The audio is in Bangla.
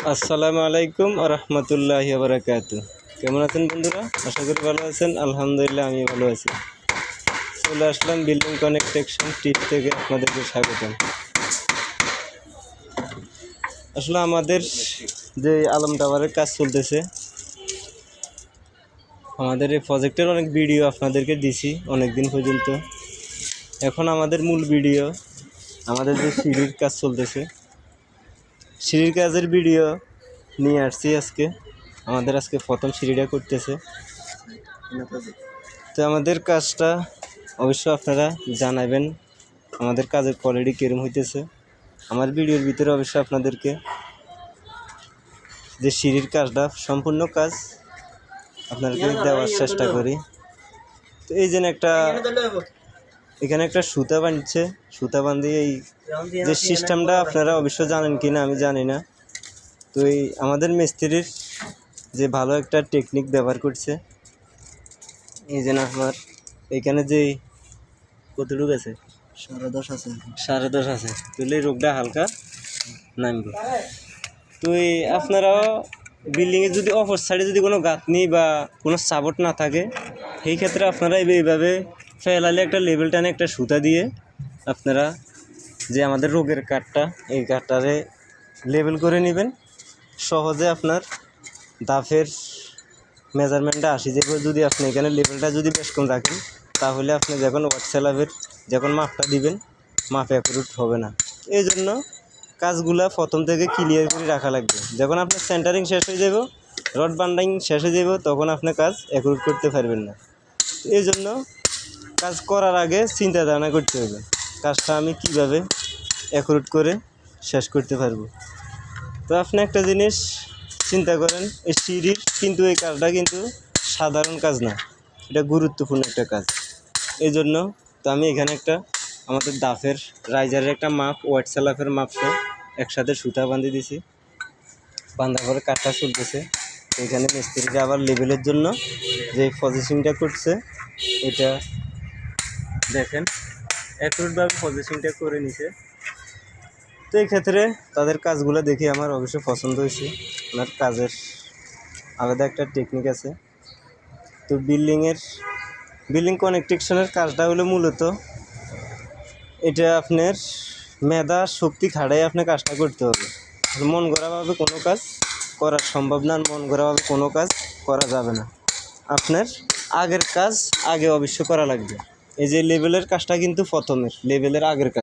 আসসালামু আলাইকুম ওয়া রাহমাতুল্লাহি ওয়া বারাকাতুহু। কেমন আছেন বন্ধুরা? আশা করি ভালো আছেন। আলহামদুলিল্লাহ আমি ভালো আছি। চলে আসলাম বিল্ডিং কনস্ট্রাকশন টিপ থেকে আপনাদেরকে স্বাগতম। আসলে আমাদের যে আলম টাওয়ারের কাজ চলতেছে, আমাদের এই প্রজেক্টের অনেক ভিডিও আপনাদেরকে দিছি অনেক দিন পর্যন্ত। এখন আমাদের মূল ভিডিও আমাদের যে সিঁড়ির কাজ চলতেছে, সিঁড়ির কাজের ভিডিও নিয়ে আসছি আজকে। আমাদের আজকে প্রথম সিঁড়িটা করতেছে। তো আমাদের কাজটা অবশ্য আপনারা জানাবেন আমাদের কাজের কোয়ালিটি কীরকম হইতেছে। আমার ভিডিওর ভিতরে অবশ্য আপনাদেরকে যে সিঁড়ির কাজটা সম্পূর্ণ কাজ আপনাদেরকে দেওয়ার চেষ্টা করি। তো এই যেন এখানে একটা সুতা বাঁধছে, সুতা বাঁধিয়ে এই যে সিস্টেমটা আপনারা অবশ্য জানেন কি না আমি জানি না। তো এই আমাদের মিস্ত্রির যে ভালো একটা টেকনিক ব্যবহার করছে। এই যেন আমার এখানে যে কতটুকু আছে, 10.5 আছে, 10.5 আছে, তাহলে এই রোগটা হালকা নামবে। তো এই আপনারাও বিল্ডিংয়ে যদি অপর সাইডে যদি কোনো গাঁথনি বা কোনো সাপোর্ট না থাকে, সেই ক্ষেত্রে আপনারা এইভাবে ফেলালে একটা লেবেল টানে একটা সুতা দিয়ে আপনারা যে আমাদের রোগের কাঠটা, এই কাঠটারে লেবেল করে নেবেন। সহজে আপনার দাফের মেজারমেন্টটা আসি যাবে। যদি আপনি এখানে লেবেলটা যদি বেশ কম রাখেন, তাহলে আপনি যখন ওয়াটসেলাভের যখন মাপটা দিবেন, মাপ অ্যাকুরেট হবে না। এই জন্য কাজগুলা প্রথম থেকে ক্লিয়ার করে রাখা লাগবে। যখন আপনার সেন্টারিং শেষ হয়ে যাব, রড বান্ডিং শেষ হয়ে যাব, তখন আপনি কাজ অ্যাকুরেট করতে পারবেন না। এই জন্য কাজ করার আগে চিন্তা ধারণা করতে হবে, কাজটা আমি কিভাবে অ্যাকুরেট করে শেষ করতে পারবো। তো আপনি একটা জিনিস চিন্তা করেন, এই সিঁড়ির কিন্তু এই কাজটা কিন্তু সাধারণ কাজ না, এটা গুরুত্বপূর্ণ একটা কাজ। এই জন্য তো আমি এখানে একটা আমাদের দাফের রাইজারের একটা মাপ, ওয়াটসেলাফের মাপসহ একসাথে সুতা বাঁধিয়ে দিছি। বাঁধার পরে কাঠটা চলতেছে। এখানে মিস্ত্রিকে আবার লেবেলের জন্য যে পজিশনটা করছে, এটা দেখেন অ্যাকুরেটভাবে পজিশনটা করে নিছে। তো এই ক্ষেত্রে তাদের কাজগুলো দেখে আমার অবশ্যই পছন্দ হয়েছে। ওনার কাজের আলাদা একটা টেকনিক আছে। তো বিল্ডিং কনস্ট্রাকশনের কাজটা হলো মূলত এটা আপনার মেধা শক্তি খাটাই আপনার কাজটা করতে হবে। মন গড়াভাবে কোনো কাজ করা সম্ভব না, মন গড়াভাবে কোনো কাজ করা যাবে না। আপনার আগের কাজ আগে অবশ্য করা লাগবে। এই যে লেভেলের কাজটা কিন্তু প্রথমের লেভেলের আগের কাজ।